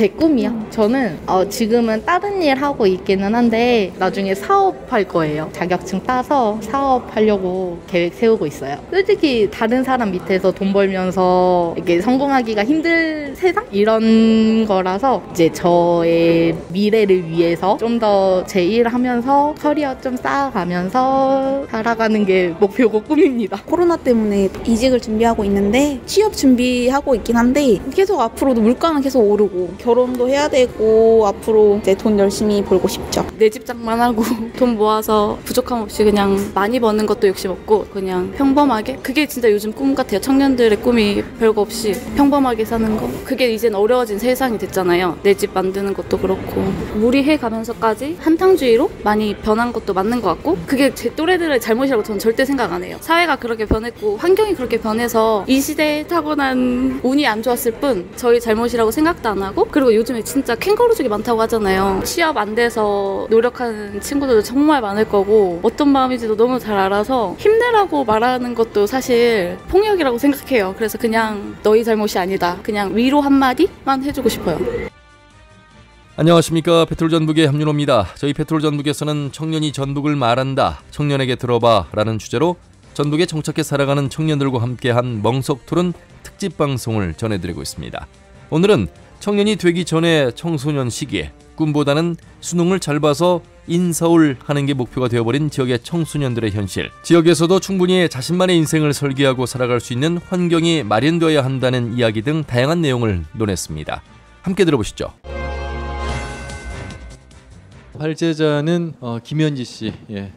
제 꿈이요? 저는 지금은 다른 일 하고 있기는 한데 나중에 사업할 거예요. 자격증 따서 사업하려고 계획 세우고 있어요. 솔직히 다른 사람 밑에서 돈 벌면서 이렇게 성공하기가 힘들 세상? 이런 거라서 이제 저의 미래를 위해서 좀 더 제 일을 하면서 커리어 좀 쌓아가면서 살아가는 게 목표고 꿈입니다. 코로나 때문에 이직을 준비하고 있는데 취업 준비하고 있긴 한데 계속 앞으로도 물가는 계속 오르고 결혼도 해야 되고 앞으로 이제 돈 열심히 벌고 싶죠. 내 집장만 하고 돈 모아서 부족함 없이 그냥 많이 버는 것도 욕심 없고 그냥 평범하게, 그게 진짜 요즘 꿈 같아요. 청년들의 꿈이 별거 없이 평범하게 사는 거. 그게 이젠 어려워진 세상이 됐잖아요. 내 집 만드는 것도 그렇고 무리해 가면서까지 한탕주의로 많이 변한 것도 맞는 것 같고, 그게 제 또래들의 잘못이라고 저는 절대 생각 안 해요. 사회가 그렇게 변했고 환경이 그렇게 변해서 이 시대에 타고난 운이 안 좋았을 뿐 저희 잘못이라고 생각도 안 하고, 그리고 요즘에 진짜 캥거루족이 많다고 하잖아요. 취업 안 돼서 노력하는 친구들도 정말 많을 거고 어떤 마음인지도 너무 잘 알아서 힘내라고 말하는 것도 사실 폭력이라고 생각해요. 그래서 그냥 너희 잘못이 아니다, 그냥 위로 한마디만 해주고 싶어요. 안녕하십니까. 페트롤전북의 함윤호입니다. 저희 페트롤전북에서는 청년이 전북을 말한다, 청년에게 들어봐 라는 주제로 전북에 정착해 살아가는 청년들과 함께한 멍석토론 특집 방송을 전해드리고 있습니다. 오늘은 청년이 되기 전에 청소년 시기에 꿈보다는 수능을 잘 봐서 인서울 하는 게 목표가 되어버린 지역의 청소년들의 현실, 지역에서도 충분히 자신만의 인생을 설계하고 살아갈 수 있는 환경이 마련되어야 한다는 이야기 등 다양한 내용을 논했습니다. 함께 들어보시죠. 발제자는 김현지 씨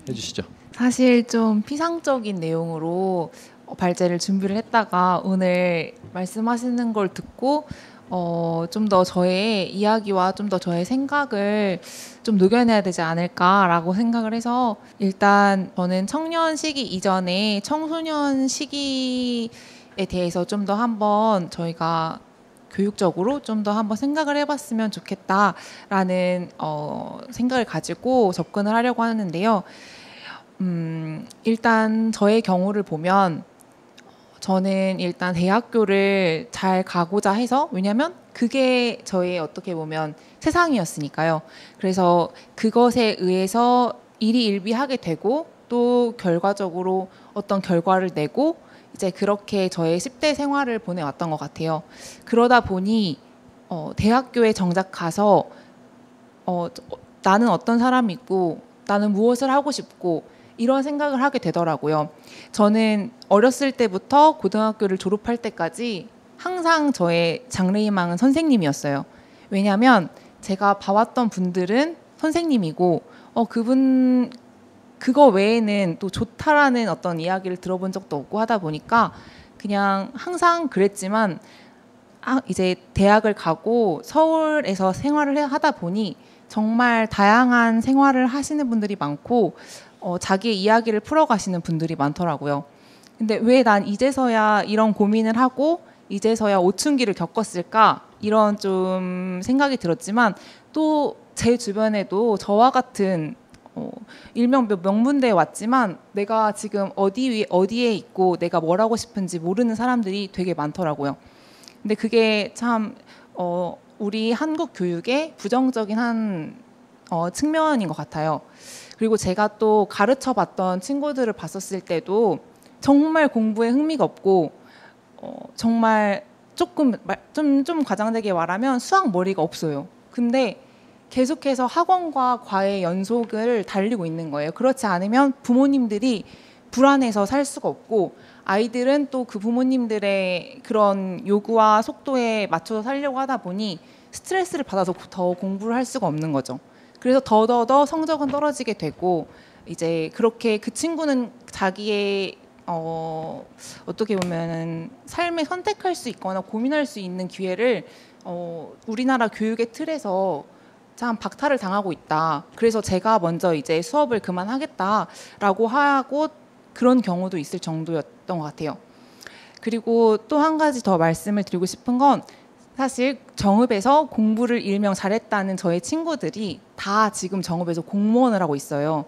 해주시죠. 사실 좀 피상적인 내용으로 발제를 준비를 했다가 오늘 말씀하시는 걸 듣고 좀 더 저의 이야기와 좀 더 저의 생각을 좀 녹여내야 되지 않을까라고 생각을 해서, 일단 저는 청년 시기 이전에 청소년 시기에 대해서 좀 더 한번 저희가 교육적으로 좀 더 한번 생각을 해봤으면 좋겠다라는 생각을 가지고 접근을 하려고 하는데요. 일단 저의 경우를 보면 저는 일단 대학교를 잘 가고자 해서, 왜냐면 그게 저의 어떻게 보면 세상이었으니까요. 그래서 그것에 의해서 일희일비하게 되고 또 결과적으로 어떤 결과를 내고 이제 그렇게 저의 10대 생활을 보내왔던 것 같아요. 그러다 보니 대학교에 정작 가서 나는 어떤 사람이고 나는 무엇을 하고 싶고 이런 생각을 하게 되더라고요. 저는 어렸을 때부터 고등학교를 졸업할 때까지 항상 저의 장래희망은 선생님이었어요. 왜냐하면 제가 봐왔던 분들은 선생님이고 그거 외에는 또 좋다라는 어떤 이야기를 들어본 적도 없고 하다 보니까 그냥 항상 그랬지만 이제 대학을 가고 서울에서 생활을 하다 보니 정말 다양한 생활을 하시는 분들이 많고 자기의 이야기를 풀어가시는 분들이 많더라고요. 근데 왜 난 이제서야 이런 고민을 하고 이제서야 오춘기를 겪었을까, 이런 좀 생각이 들었지만, 또 제 주변에도 저와 같은 일명 명문대에 왔지만 내가 지금 어디에 있고 내가 뭘 하고 싶은지 모르는 사람들이 되게 많더라고요. 근데 그게 참 우리 한국 교육의 부정적인 한 측면인 것 같아요. 그리고 제가 또 가르쳐봤던 친구들을 봤었을 때도 정말 공부에 흥미가 없고 정말 좀 과장되게 말하면 수학 머리가 없어요. 근데 계속해서 학원과 과외 연속을 달리고 있는 거예요. 그렇지 않으면 부모님들이 불안해서 살 수가 없고, 아이들은 또 그 부모님들의 그런 요구와 속도에 맞춰서 살려고 하다 보니 스트레스를 받아서 더 공부를 할 수가 없는 거죠. 그래서 더더더 성적은 떨어지게 되고, 이제 그렇게 그 친구는 자기의 어떻게 보면은 삶에 선택할 수 있거나 고민할 수 있는 기회를 우리나라 교육의 틀에서 참 박탈을 당하고 있다. 그래서 제가 먼저 이제 수업을 그만하겠다라고 하고 그런 경우도 있을 정도였던 것 같아요. 그리고 또 한 가지 더 말씀을 드리고 싶은 건, 사실 정읍에서 공부를 일명 잘했다는 저의 친구들이 다 지금 정읍에서 공무원을 하고 있어요.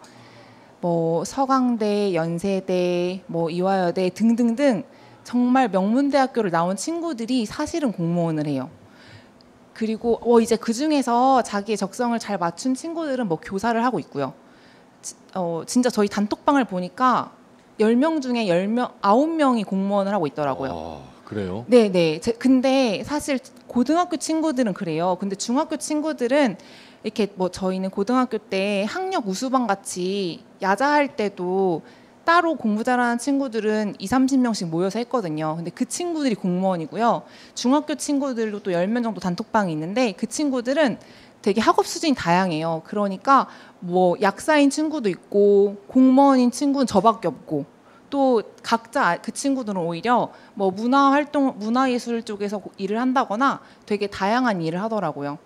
뭐 서강대, 연세대, 뭐 이화여대 등등등 정말 명문대학교를 나온 친구들이 사실은 공무원을 해요. 그리고 이제 그 중에서 자기의 적성을 잘 맞춘 친구들은 뭐 교사를 하고 있고요. 진짜 저희 단톡방을 보니까 10명 중에 9명이 공무원을 하고 있더라고요. 그래요? 네네. 근데 사실 고등학교 친구들은 그래요. 근데 중학교 친구들은 이렇게 뭐 저희는 고등학교 때 학력 우수반 같이 야자할 때도 따로 공부 잘하는 친구들은 20-30명씩 모여서 했거든요. 근데 그 친구들이 공무원이고요. 중학교 친구들도 또 10명 정도 단톡방이 있는데 그 친구들은 되게 학업 수준이 다양해요. 그러니까 뭐 약사인 친구도 있고 공무원인 친구는 저밖에 없고 또 각자 그 친구들은 오히려 뭐 문화예술 쪽에서 일을 한다거나 되게 다양한 일을 하더라고요.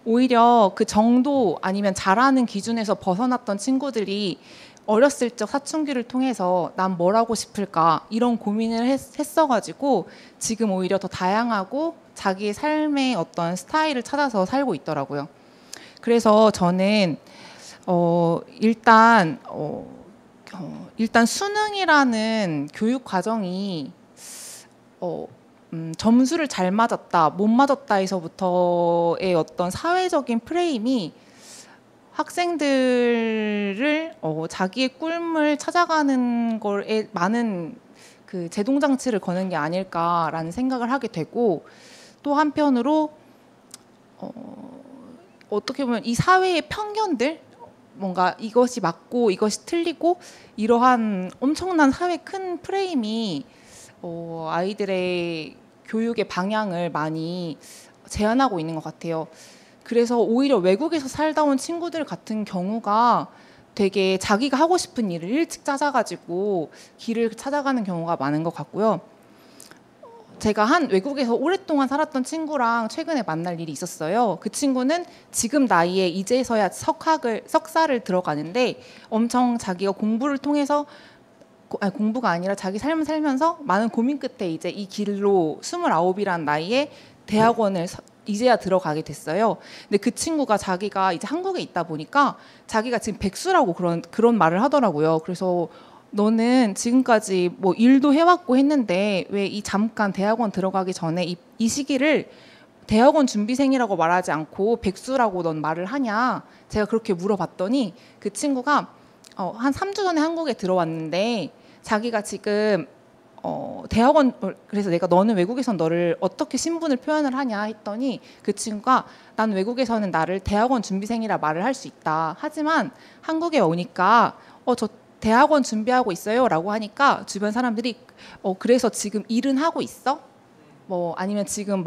오히려 그 정도 아니면 잘하는 기준에서 벗어났던 친구들이 어렸을 적 사춘기를 통해서 난 뭘 하고 싶을까 이런 고민을 했어가지고 지금 오히려 더 다양하고 자기의 삶의 어떤 스타일을 찾아서 살고 있더라고요. 그래서 저는 일단 수능이라는 교육 과정이 점수를 잘 맞았다, 못 맞았다에서부터의 어떤 사회적인 프레임이 학생들을 자기의 꿈을 찾아가는 거에 많은 그 제동장치를 거는 게 아닐까라는 생각을 하게 되고 또 한편으로 어떻게 보면 이 사회의 편견들 뭔가 이것이 맞고 이것이 틀리고 이러한 엄청난 사회 큰 프레임이 아이들의 교육의 방향을 많이 제한하고 있는 것 같아요. 그래서 오히려 외국에서 살다 온 친구들 같은 경우가 되게 자기가 하고 싶은 일을 일찍 찾아가지고 길을 찾아가는 경우가 많은 것 같고요. 제가 한 외국에서 오랫동안 살았던 친구랑 최근에 만날 일이 있었어요. 그 친구는 지금 나이에 이제서야 석사를 들어가는데 엄청 자기가 공부를 통해서 공부가 아니라 자기 삶을 살면서 많은 고민 끝에 이제 이 길로 29이라는 나이에 대학원을 이제야 들어가게 됐어요. 근데 그 친구가 자기가 이제 한국에 있다 보니까 자기가 지금 백수라고 그런 말을 하더라고요. 그래서 너는 지금까지 뭐 일도 해왔고 했는데 왜 이 잠깐 대학원 들어가기 전에 이 시기를 대학원 준비생이라고 말하지 않고 백수라고 넌 말을 하냐? 제가 그렇게 물어봤더니 그 친구가 한 3주 전에 한국에 들어왔는데 자기가 지금 대학원 그래서 내가 너는 외국에선 너를 어떻게 신분을 표현을 하냐 했더니 그 친구가 난 외국에서는 나를 대학원 준비생이라 말을 할 수 있다. 하지만 한국에 오니까 저 대학원 준비하고 있어요 라고 하니까 주변 사람들이 그래서 지금 일은 하고 있어? 뭐 아니면 지금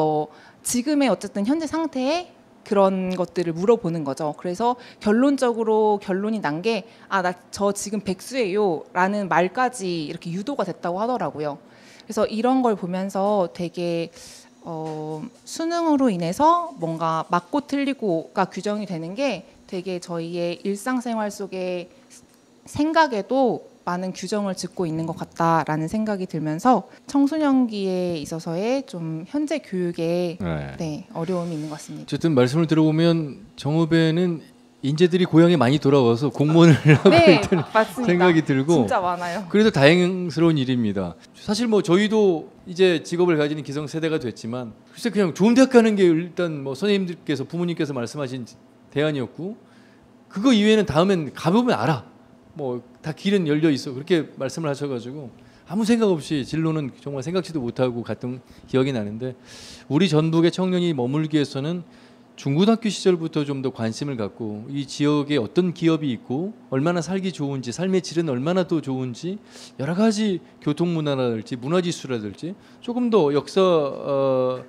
지금의 어쨌든 현재 상태에 그런 것들을 물어보는 거죠. 그래서 결론이 난 게 나 저 지금 백수예요 라는 말까지 이렇게 유도가 됐다고 하더라고요. 그래서 이런 걸 보면서 되게 수능으로 인해서 뭔가 맞고 틀리고가 규정이 되는 게 되게 저희의 일상생활 속에 생각에도 많은 규정을 짓고 있는 것 같다라는 생각이 들면서 청소년기에 있어서의 좀 현재 교육에 어려움이 있는 것 같습니다. 어쨌든 말씀을 들어보면 정읍에는 인재들이 고향에 많이 돌아와서 공무원을 하고 있다는 맞습니다. 생각이 들고 진짜 많아요. 그래도 다행스러운 일입니다. 사실 뭐 저희도 이제 직업을 가지는 기성세대가 됐지만 글쎄 그냥 좋은 대학 가는 게 일단 뭐 선생님들께서 부모님께서 말씀하신 대안이었고 그거 이외에는 다음엔 가보면 알아. 뭐 다 길은 열려 있어 그렇게 말씀을 하셔가지고 아무 생각 없이 진로는 정말 생각지도 못하고 갔던 기억이 나는데 우리 전북의 청년이 머물기 위해서는 중고등학교 시절부터 좀 더 관심을 갖고 이 지역에 어떤 기업이 있고 얼마나 살기 좋은지 삶의 질은 얼마나 더 좋은지 여러 가지 교통문화라든지 문화지수라든지 조금 더 역사적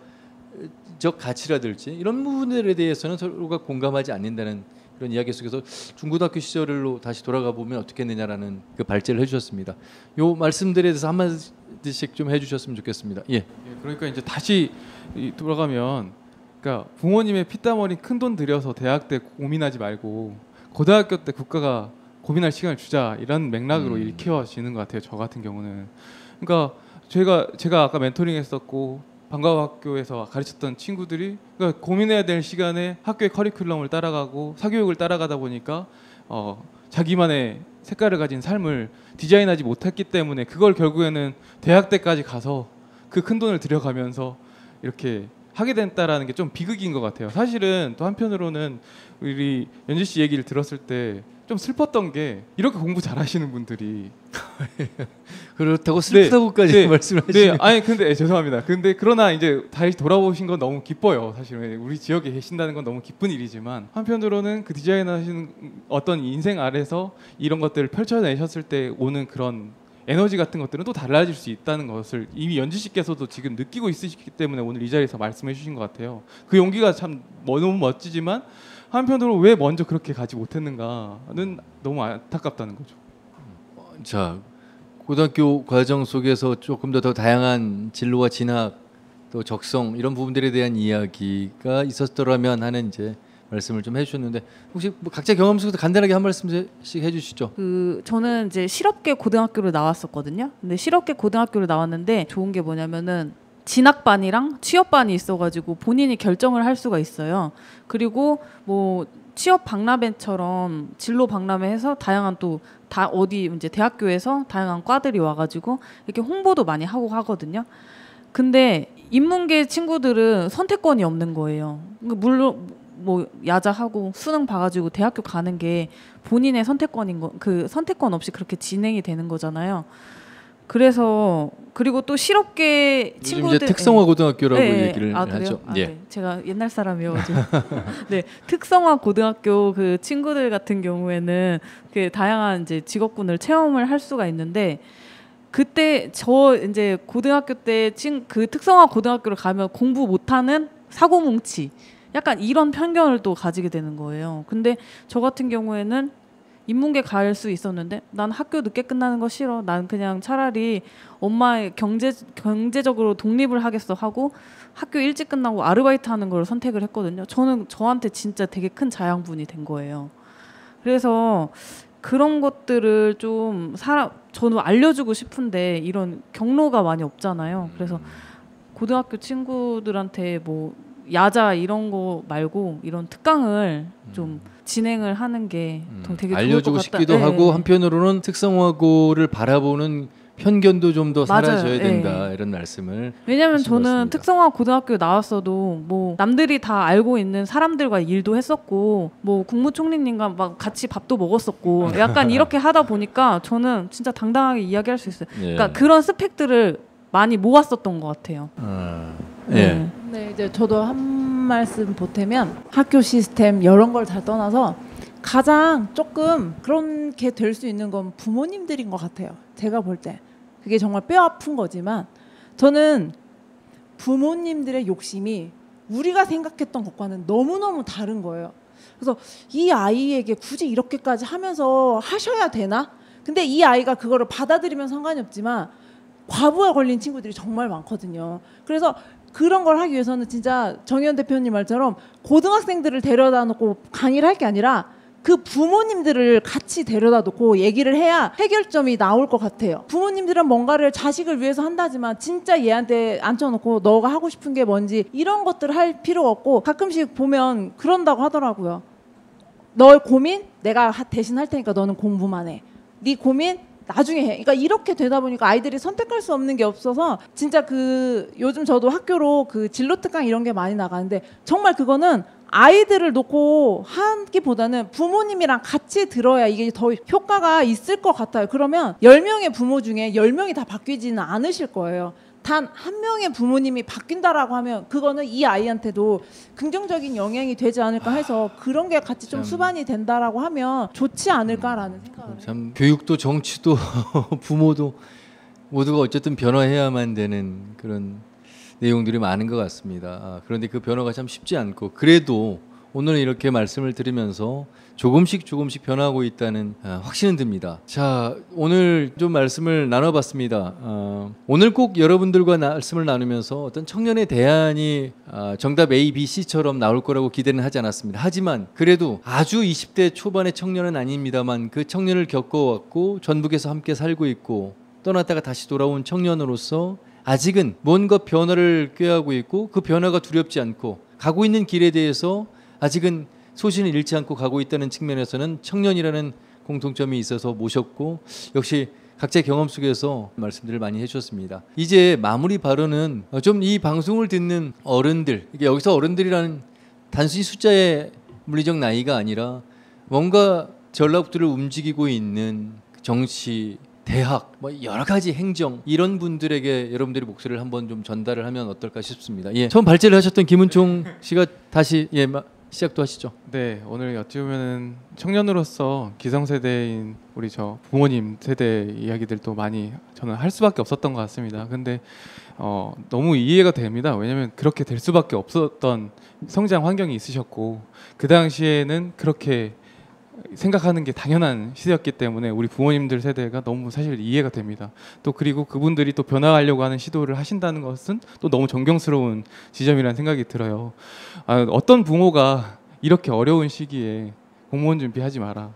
가치라든지 이런 부분들에 대해서는 서로가 공감하지 않는다는 그런 이야기 속에서 중고등학교 시절로 다시 돌아가 보면 어떻겠느냐라는 그 발제를 해주셨습니다. 요 말씀들에 대해서 한마디씩 좀 해주셨으면 좋겠습니다. 예. 그러니까 이제 다시 돌아가면, 그러니까 부모님의 피땀 어린 큰 돈 들여서 대학 때 고민하지 말고 고등학교 때 국가가 고민할 시간을 주자 이런 맥락으로 일깨워지는 것 같아요. 저 같은 경우는. 그러니까 제가 아까 멘토링했었고. 방과학교에서 가르쳤던 친구들이 그러니까 고민해야 될 시간에 학교의 커리큘럼을 따라가고 사교육을 따라가다 보니까 자기만의 색깔을 가진 삶을 디자인하지 못했기 때문에 그걸 결국에는 대학 때까지 가서 그 큰 돈을 들여가면서 이렇게 하게 됐다라는 게 좀 비극인 것 같아요. 사실은 또 한편으로는 우리 연지 씨 얘기를 들었을 때 좀 슬펐던 게 이렇게 공부 잘하시는 분들이 그렇다고 슬프다고까지 말씀을 하시네요. 아니 근데 죄송합니다. 근데 그러나 이제 다시 돌아오신 건 너무 기뻐요. 사실은 우리 지역에 계신다는 건 너무 기쁜 일이지만 한편으로는 그 디자이너 하시는 어떤 인생 아래서 이런 것들을 펼쳐내셨을 때 오는 그런 에너지 같은 것들은 또 달라질 수 있다는 것을 이미 연지 씨께서도 지금 느끼고 있으시기 때문에 오늘 이 자리에서 말씀해 주신 것 같아요. 그 용기가 참 너무 멋지지만 한편으로 왜 먼저 그렇게 가지 못했는가는 너무 안타깝다는 거죠. 자, 고등학교 과정 속에서 조금 더 다양한 진로와 진학 또 적성 이런 부분들에 대한 이야기가 있었더라면 하는 이제 말씀을 좀 해주셨는데 혹시 뭐 각자 경험 속에서 간단하게 한 말씀씩 해주시죠. 저는 이제 실업계 고등학교를 나왔었거든요. 근데 실업계 고등학교를 나왔는데 좋은 게 뭐냐면은 진학반이랑 취업반이 있어가지고 본인이 결정을 할 수가 있어요. 그리고 뭐 취업 박람회처럼 진로 박람회해서 다양한 또 다 어디 이제 대학교에서 다양한 과들이 와가지고 이렇게 홍보도 많이 하고 하거든요. 근데 인문계 친구들은 선택권이 없는 거예요. 물론 뭐 야자하고 수능 봐가지고 대학교 가는 게 본인의 선택권인 거, 그 선택권 없이 그렇게 진행이 되는 거잖아요. 그래서 그리고 또 실업계 친구들 이제 특성화 고등학교라고 네, 얘기를 하죠. 예. 네. 제가 옛날 사람이어가지고 네, 특성화 고등학교 그 친구들 같은 경우에는 그 다양한 이제 직업군을 체험을 할 수가 있는데 그때 저 이제 고등학교 때 그 특성화 고등학교를 가면 공부 못하는 사고뭉치 약간 이런 편견을 또 가지게 되는 거예요. 근데 저 같은 경우에는 인문계 갈 수 있었는데 난 학교 늦게 끝나는 거 싫어. 난 그냥 차라리 엄마의 경제적으로 독립을 하겠어 하고 학교 일찍 끝나고 아르바이트 하는 걸 선택을 했거든요. 저는 저한테 진짜 되게 큰 자양분이 된 거예요. 그래서 그런 것들을 좀 저는 알려주고 싶은데 이런 경로가 많이 없잖아요. 그래서 고등학교 친구들한테 뭐 야자 이런 거 말고 이런 특강을 좀 진행을 하는 게 되게 알려주고 좋을 것 같다. 싶기도 네. 하고 한편으로는 특성화고를 바라보는 편견도 좀 더 사라져야 된다 이런 말씀을. 왜냐하면 하신 것 저는 같습니다. 특성화 고등학교 나왔어도 뭐 남들이 다 알고 있는 사람들과 일도 했었고 뭐 국무총리님과 막 같이 밥도 먹었었고 약간 이렇게 하다 보니까 저는 진짜 당당하게 이야기할 수 있어요. 예. 그러니까 그런 스펙들을 많이 모았었던 것 같아요. 예. 네, 이제 저도 한 말씀 보태면 학교 시스템 이런 걸 다 떠나서 가장 조금 그렇게 될 수 있는 건 부모님들인 것 같아요. 제가 볼 때 그게 정말 뼈 아픈 거지만 저는 부모님들의 욕심이 우리가 생각했던 것과는 너무너무 다른 거예요. 그래서 이 아이에게 굳이 이렇게까지 하면서 하셔야 되나? 근데 이 아이가 그거를 받아들이면 상관이 없지만 과부하 걸린 친구들이 정말 많거든요. 그래서 그런 걸 하기 위해서는 진짜 정의원 대표님 말처럼 고등학생들을 데려다 놓고 강의를 할 게 아니라 그 부모님들을 같이 데려다 놓고 얘기를 해야 해결점이 나올 것 같아요. 부모님들은 뭔가를 자식을 위해서 한다지만 진짜 얘한테 앉혀놓고 너가 하고 싶은 게 뭔지 이런 것들을 할 필요가 없고 가끔씩 보면 그런다고 하더라고요. 너의 고민 내가 대신 할 테니까 너는 공부만 해. 네 고민 나중에 해. 그러니까 이렇게 되다 보니까 아이들이 선택할 수 없는 게 없어서 진짜 그 요즘 저도 학교로 그 진로 특강 이런 게 많이 나가는데 정말 그거는 아이들을 놓고 하기보다는 부모님이랑 같이 들어야 이게 더 효과가 있을 것 같아요. 그러면 10명의 부모 중에 10명이 다 바뀌지는 않으실 거예요. 단 한 명의 부모님이 바뀐다라고 하면 그거는 이 아이한테도 긍정적인 영향이 되지 않을까 해서 그런 게 같이 좀 수반이 된다라고 하면 좋지 않을까라는 생각을 해요. 참 교육도 정치도 부모도 모두가 어쨌든 변화해야만 되는 그런 내용들이 많은 것 같습니다. 그런데 그 변화가 참 쉽지 않고 그래도 오늘 이렇게 말씀을 들으면서 조금씩 변화하고 있다는 확신은 듭니다. 자, 오늘 좀 말씀을 나눠봤습니다. 오늘 꼭 여러분들과 말씀을 나누면서 어떤 청년의 대안이 정답 A, B, C처럼 나올 거라고 기대는 하지 않았습니다. 하지만 그래도 아주 20대 초반의 청년은 아닙니다만 그 청년을 겪어왔고 전북에서 함께 살고 있고 떠났다가 다시 돌아온 청년으로서 아직은 뭔가 변화를 꾀하고 있고 그 변화가 두렵지 않고 가고 있는 길에 대해서 아직은 소신을 잃지 않고 가고 있다는 측면에서는 청년이라는 공통점이 있어서 모셨고 역시 각자의 경험 속에서 말씀들을 많이 해주셨습니다. 이제 마무리 발언은 좀 이 방송을 듣는 어른들, 이게 여기서 어른들이라는 단순히 숫자의 물리적 나이가 아니라 뭔가 전라북도를 움직이고 있는 정치, 대학, 뭐 여러 가지 행정 이런 분들에게 여러분들의 목소리를 한번 좀 전달을 하면 어떨까 싶습니다. 예, 처음 발제를 하셨던 김은총 씨가 다시 시작도 하시죠. 네, 오늘 어찌 보면은 청년으로서 기성세대인 우리 저 부모님 세대 이야기들도 많이 저는 할 수밖에 없었던 것 같습니다. 근데 너무 이해가 됩니다. 왜냐하면 그렇게 될 수밖에 없었던 성장 환경이 있으셨고 그 당시에는 그렇게 생각하는 게 당연한 시대였기 때문에 우리 부모님들 세대가 너무 사실 이해가 됩니다. 또 그리고 그분들이 또 변화하려고 하는 시도를 하신다는 것은 또 너무 존경스러운 지점이라는 생각이 들어요. 어떤 부모가 이렇게 어려운 시기에 공무원 준비하지 마라,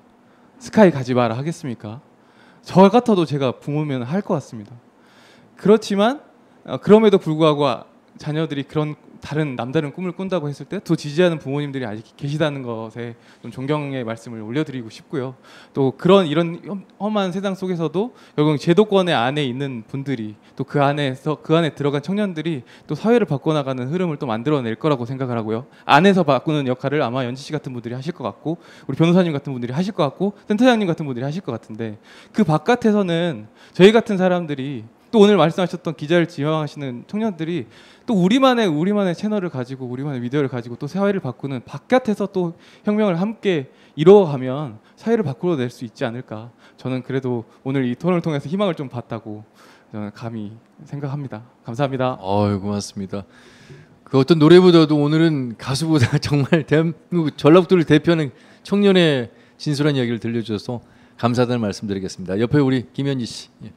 스카이 가지 마라 하겠습니까? 저 같아도 제가 부모면 할 것 같습니다. 그렇지만 그럼에도 불구하고 자녀들이 그런 남다른 꿈을 꾼다고 했을 때 더 지지하는 부모님들이 아직 계시다는 것에 좀 존경의 말씀을 올려드리고 싶고요. 또 이런 험한 세상 속에서도 결국 제도권의 안에 있는 분들이 또 그 안에 들어간 청년들이 또 사회를 바꿔나가는 흐름을 또 만들어낼 거라고 생각을 하고요. 안에서 바꾸는 역할을 아마 연지 씨 같은 분들이 하실 것 같고 우리 변호사님 같은 분들이 하실 것 같고 센터장님 같은 분들이 하실 것 같은데 그 바깥에서는 저희 같은 사람들이 또 오늘 말씀하셨던 기자를 지향하시는 청년들이 또 우리만의 채널을 가지고 우리만의 미디어를 가지고 또 사회를 바꾸는 바깥에서 또 혁명을 함께 이루어가면 사회를 바꾸어낼 수 있지 않을까. 저는 그래도 오늘 이 토론을 통해서 희망을 좀 봤다고 저는 감히 생각합니다. 감사합니다. 고맙습니다. 그 어떤 노래보다도 오늘은 가수보다 정말 대한민국 전라북도를 대표하는 청년의 진솔한 이야기를 들려주셔서 감사하다는 말씀드리겠습니다. 옆에 우리 김현지 씨. 예.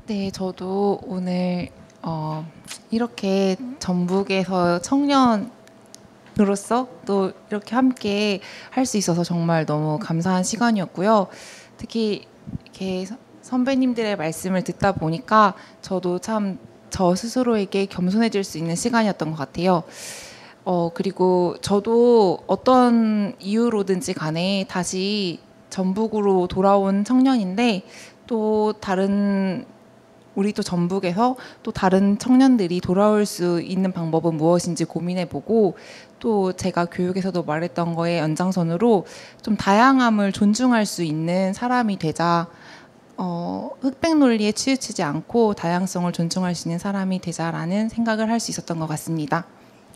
네, 저도 오늘 이렇게 전북에서 청년으로서 또 이렇게 함께 할 수 있어서 정말 너무 감사한 시간이었고요. 특히 이렇게 선배님들의 말씀을 듣다 보니까 저도 참 저 스스로에게 겸손해질 수 있는 시간이었던 것 같아요. 그리고 저도 어떤 이유로든지 간에 다시 전북으로 돌아온 청년인데 또 우리 또 전북에서 또 다른 청년들이 돌아올 수 있는 방법은 무엇인지 고민해보고 또 제가 교육에서도 말했던 거에 연장선으로 좀 다양함을 존중할 수 있는 사람이 되자, 흑백 논리에 치우치지 않고 다양성을 존중할 수 있는 사람이 되자라는 생각을 할 수 있었던 것 같습니다.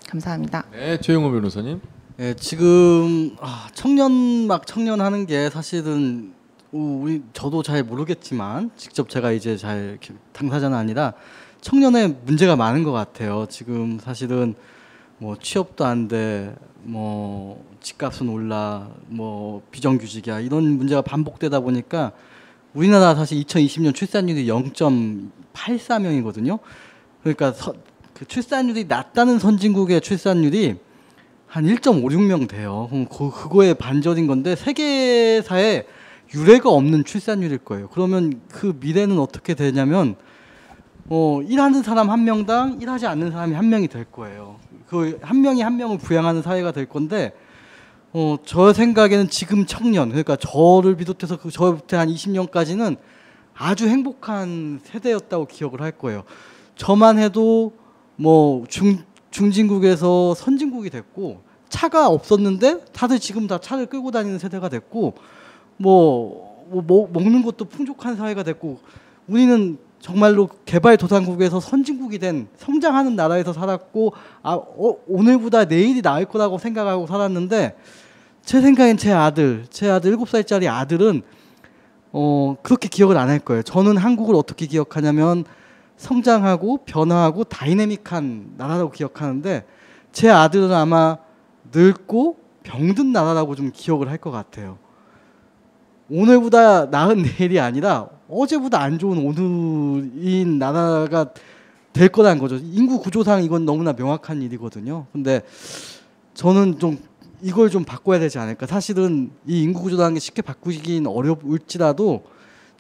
감사합니다. 네, 최영호 변호사님. 네, 지금 청년 하는 게 사실은 저도 잘 모르겠지만 직접 제가 이제 잘 당사자는 아니라 청년의 문제가 많은 것 같아요. 지금 사실은 뭐 취업도 안 돼, 뭐 집값은 올라, 뭐 비정규직이야 이런 문제가 반복되다 보니까 우리나라 사실 2020년 출산율이 0.84명이거든요. 그러니까 그 출산율이 낮다는 선진국의 출산율이 한 1.56명 돼요. 그럼 그거에 반절인 건데 세계사에 유례가 없는 출산율일 거예요. 그러면 그 미래는 어떻게 되냐면 일하는 사람 한 명당 일하지 않는 사람이 한 명이 될 거예요. 그 한 명이 한 명을 부양하는 사회가 될 건데 저 생각에는 지금 청년, 그러니까 저를 비롯해서 저부터 한 20년까지는 아주 행복한 세대였다고 기억을 할 거예요. 저만 해도 뭐 중진국에서 선진국이 됐고 차가 없었는데 다들 지금 다 차를 끌고 다니는 세대가 됐고 먹는 것도 풍족한 사회가 됐고 우리는 정말로 개발도상국에서 선진국이 된 성장하는 나라에서 살았고 오늘보다 내일이 나을 거라고 생각하고 살았는데 제 생각엔 제 아들 7살짜리 아들은 그렇게 기억을 안 할 거예요. 저는 한국을 어떻게 기억하냐면 성장하고 변화하고 다이내믹한 나라라고 기억하는데 제 아들은 아마 늙고 병든 나라라고 좀 기억을 할 것 같아요. 오늘보다 나은 내일이 아니라 어제보다 안 좋은 오늘인 나라가 될 거라는 거죠. 인구 구조상 이건 너무나 명확한 일이거든요. 근데 저는 좀 이걸 좀 바꿔야 되지 않을까. 사실은 이 인구 구조라는 게 쉽게 바꾸긴 어려울지라도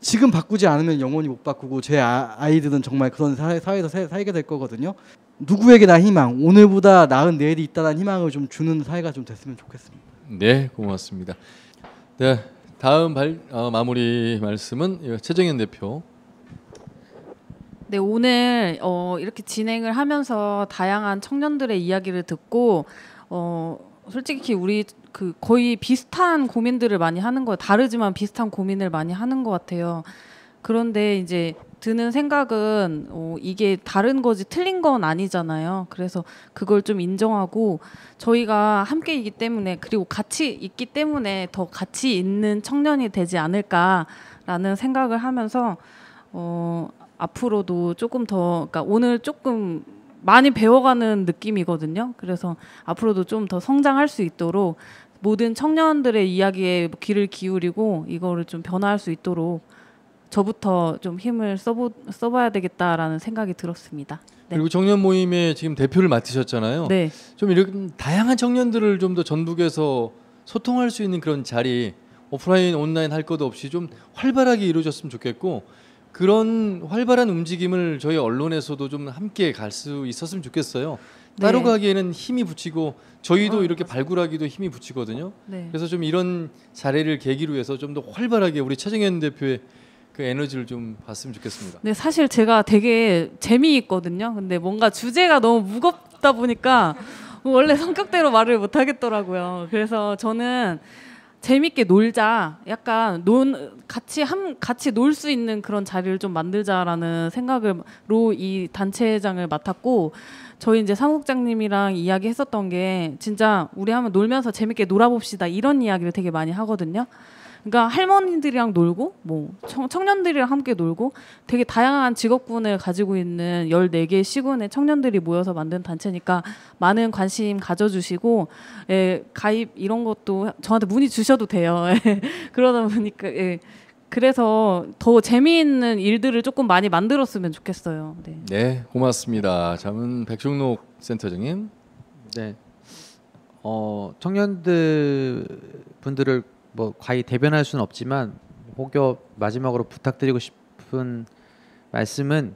지금 바꾸지 않으면 영원히 못 바꾸고 제 아이들은 정말 그런 사회에서 살게 될 거거든요. 누구에게나 희망, 오늘보다 나은 내일이 있다는 희망을 좀 주는 사회가 좀 됐으면 좋겠습니다. 네, 고맙습니다. 네, 다음 마무리 말씀은 최정현 대표. 네, 오늘 이렇게 진행을 하면서 다양한 청년들의 이야기를 듣고 솔직히 우리 거의 비슷한 고민들을 많이 하는 거예요. 다르지만 비슷한 고민을 많이 하는 것 같아요. 그런데 이제 드는 생각은 이게 다른 거지 틀린 건 아니잖아요. 그래서 그걸 좀 인정하고 저희가 함께 있기 때문에 그리고 같이 있기 때문에 더 가치 있는 청년이 되지 않을까라는 생각을 하면서 앞으로도 조금 더 그러니까 오늘 조금 많이 배워가는 느낌이거든요. 그래서 앞으로도 좀 더 성장할 수 있도록 모든 청년들의 이야기에 귀를 기울이고 이거를 좀 변화할 수 있도록 저부터 좀 힘을 써봐야 되겠다라는 생각이 들었습니다. 네. 그리고 청년 모임의 지금 대표를 맡으셨잖아요. 네. 좀 이렇게 다양한 청년들을 좀 더 전북에서 소통할 수 있는 그런 자리, 오프라인, 온라인 할 것 없이 좀 활발하게 이루어졌으면 좋겠고 그런 활발한 움직임을 저희 언론에서도 좀 함께 갈 수 있었으면 좋겠어요. 따로 네. 가기에는 힘이 붙이고 저희도 이렇게 발굴하기도 힘이 붙이거든요. 네. 그래서 좀 이런 자리를 계기로 해서 좀 더 활발하게 우리 최정현 대표의 그 에너지를 좀 봤으면 좋겠습니다. 네, 사실 제가 되게 재미있거든요. 근데 뭔가 주제가 너무 무겁다 보니까 원래 성격대로 말을 못 하겠더라고요. 그래서 저는 재밌게 놀자, 약간 같이 놀 수 있는 그런 자리를 좀 만들자라는 생각으로 이 단체장을 맡았고 저희 이제 사무국장님이랑 이야기했었던 게 진짜 우리 한번 놀면서 재밌게 놀아봅시다 이런 이야기를 되게 많이 하거든요. 그러니까 할머니들이랑 놀고 뭐 청년들이랑 함께 놀고 되게 다양한 직업군을 가지고 있는 14개 시군의 청년들이 모여서 만든 단체니까 많은 관심 가져주시고 가입 이런 것도 저한테 문의 주셔도 돼요. 그러다 보니까 그래서 더 재미있는 일들을 조금 많이 만들었으면 좋겠어요. 네, 네 고맙습니다. 다음은 백종록 센터장님. 네, 청년들 분들을 뭐 과히 대변할 수는 없지만 혹여 마지막으로 부탁드리고 싶은 말씀은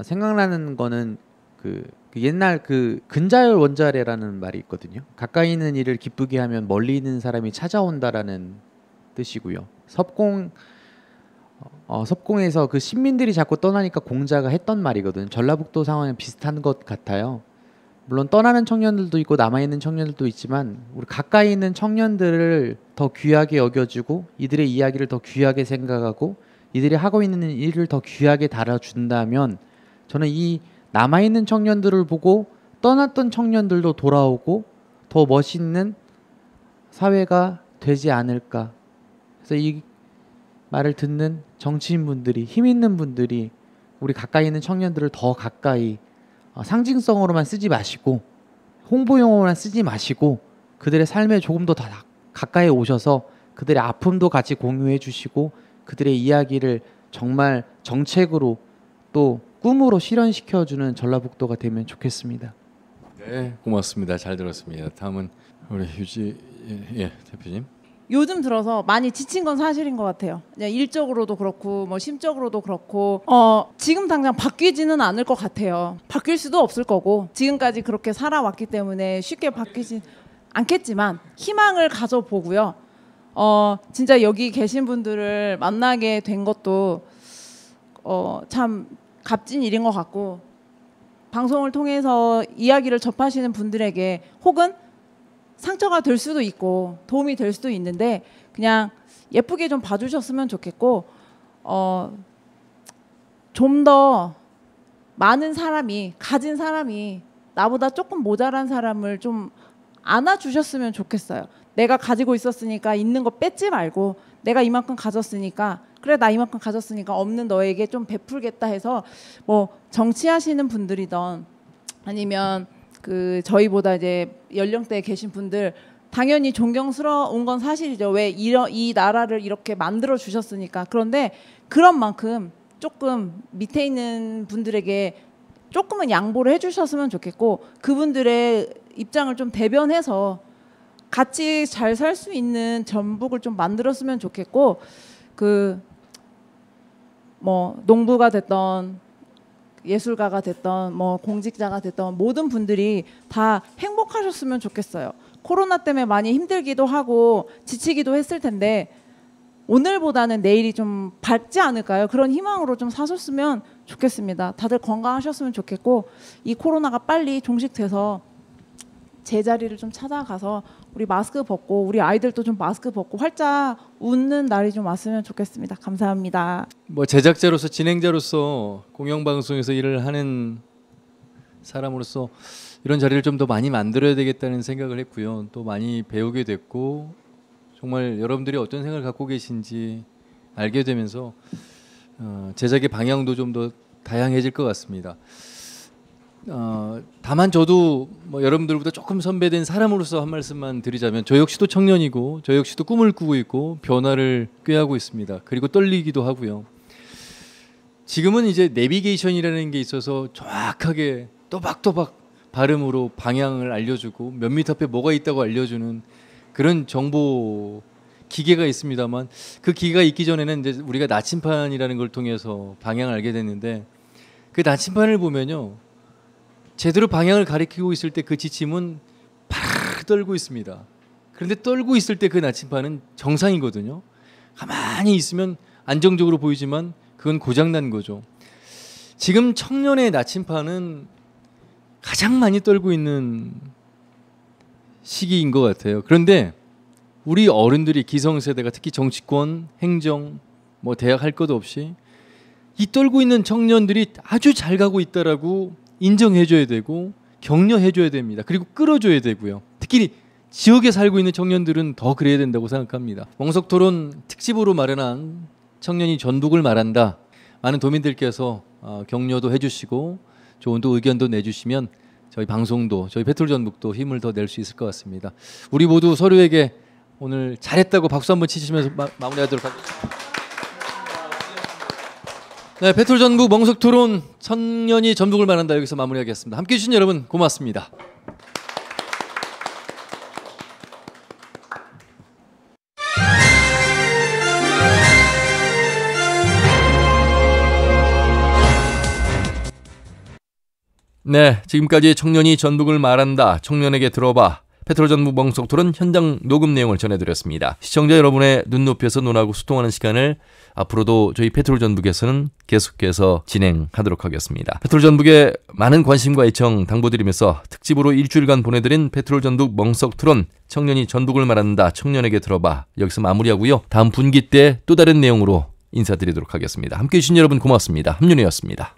생각나는 거는 그 옛날 그 근자열 원자래라는 말이 있거든요. 가까이 있는 일을 기쁘게 하면 멀리 있는 사람이 찾아온다라는 뜻이고요. 섭공에서 그 신민들이 자꾸 떠나니까 공자가 했던 말이거든요. 전라북도 상황은 비슷한 것 같아요. 물론 떠나는 청년들도 있고 남아있는 청년들도 있지만 우리 가까이 있는 청년들을 더 귀하게 여겨주고 이들의 이야기를 더 귀하게 생각하고 이들이 하고 있는 일을 더 귀하게 달아준다면 저는 이 남아있는 청년들을 보고 떠났던 청년들도 돌아오고 더 멋있는 사회가 되지 않을까. 그래서 이 말을 듣는 정치인분들이 힘 있는 분들이 우리 가까이 있는 청년들을 더 가까이 상징성으로만 쓰지 마시고 홍보용어로만 쓰지 마시고 그들의 삶에 조금 더 가까이 오셔서 그들의 아픔도 같이 공유해 주시고 그들의 이야기를 정말 정책으로 또 꿈으로 실현시켜주는 전라북도가 되면 좋겠습니다. 네 고맙습니다. 잘 들었습니다. 다음은 우리 유지 대표님. 요즘 들어서 많이 지친 건 사실인 것 같아요. 일적으로도 그렇고 뭐 심적으로도 그렇고 지금 당장 바뀌지는 않을 것 같아요. 바뀔 수도 없을 거고 지금까지 그렇게 살아왔기 때문에 쉽게 바뀌지 않겠지만 희망을 가져보고요. 진짜 여기 계신 분들을 만나게 된 것도 참 값진 일인 것 같고 방송을 통해서 이야기를 접하시는 분들에게 혹은 상처가 될 수도 있고 도움이 될 수도 있는데 그냥 예쁘게 좀 봐주셨으면 좋겠고 좀 더 많은 사람이 가진 사람이 나보다 조금 모자란 사람을 좀 안아주셨으면 좋겠어요. 내가 가지고 있었으니까 있는 거 뺏지 말고 내가 이만큼 가졌으니까 그래 나 이만큼 가졌으니까 없는 너에게 좀 베풀겠다 해서 뭐 정치하시는 분들이던 아니면 그 저희보다 이제 연령대에 계신 분들 당연히 존경스러운 건 사실이죠. 왜 이 나라를 이렇게 만들어 주셨으니까. 그런데 그런 만큼 조금 밑에 있는 분들에게 조금은 양보를 해주셨으면 좋겠고 그분들의 입장을 좀 대변해서 같이 잘 살 수 있는 전북을 좀 만들었으면 좋겠고 그 뭐 농부가 됐던 예술가가 됐던 뭐 공직자가 됐던 모든 분들이 다 행복하셨으면 좋겠어요. 코로나 때문에 많이 힘들기도 하고 지치기도 했을 텐데 오늘보다는 내일이 좀 밝지 않을까요? 그런 희망으로 좀 사셨으면 좋겠습니다. 다들 건강하셨으면 좋겠고 이 코로나가 빨리 종식돼서 제자리를 좀 찾아가서 우리 마스크 벗고 우리 아이들도 좀 마스크 벗고 활짝 웃는 날이 좀 왔으면 좋겠습니다. 감사합니다. 뭐 제작자로서 진행자로서 공영방송에서 일을 하는 사람으로서 이런 자리를 좀 더 많이 만들어야 되겠다는 생각을 했고요. 또 많이 배우게 됐고 정말 여러분들이 어떤 생각을 갖고 계신지 알게 되면서 제작의 방향도 좀 더 다양해질 것 같습니다. 다만 저도 뭐 여러분들보다 조금 선배된 사람으로서 한 말씀만 드리자면 저 역시도 청년이고 저 역시도 꿈을 꾸고 있고 변화를 꾀하고 있습니다. 그리고 떨리기도 하고요. 지금은 이제 내비게이션이라는 게 있어서 정확하게 또박또박 발음으로 방향을 알려주고 몇 미터 앞에 뭐가 있다고 알려주는 그런 정보 기계가 있습니다만 그 기계가 있기 전에는 이제 우리가 나침판이라는 걸 통해서 방향을 알게 됐는데 그 나침판을 보면요. 제대로 방향을 가리키고 있을 때 그 지침은 파르르 떨고 있습니다. 그런데 떨고 있을 때 그 나침판은 정상이거든요. 가만히 있으면 안정적으로 보이지만 그건 고장난 거죠. 지금 청년의 나침판은 가장 많이 떨고 있는 시기인 것 같아요. 그런데 우리 어른들이 기성세대가 특히 정치권, 행정, 뭐 대학 할 것 없이 이 떨고 있는 청년들이 아주 잘 가고 있다라고 인정해줘야 되고 격려해줘야 됩니다. 그리고 끌어줘야 되고요. 특히 지역에 살고 있는 청년들은 더 그래야 된다고 생각합니다. 멍석토론 특집으로 마련한 청년이 전북을 말한다. 많은 도민들께서 격려도 해주시고 좋은 또 의견도 내주시면 저희 방송도 저희 페트롤전북도 힘을 더 낼 수 있을 것 같습니다. 우리 모두 서로에게 오늘 잘했다고 박수 한번 치시면서 마무리하도록 하겠습니다. 네, 페트롤전북 멍석토론 청년이 전북을 말한다 여기서 마무리하겠습니다. 함께해 주신 여러분 고맙습니다. 네, 지금까지 청년이 전북을 말한다. 청년에게 들어봐. 페트롤전북 멍석토론 현장 녹음 내용을 전해드렸습니다. 시청자 여러분의 눈높이에서 논하고 소통하는 시간을 앞으로도 저희 페트롤전북에서는 계속해서 진행하도록 하겠습니다. 페트롤전북에 많은 관심과 애청 당부드리면서 특집으로 일주일간 보내드린 페트롤전북 멍석토론 청년이 전북을 말한다. 청년에게 들어봐. 여기서 마무리하고요. 다음 분기 때 또 다른 내용으로 인사드리도록 하겠습니다. 함께해 주신 여러분 고맙습니다. 함윤혜였습니다.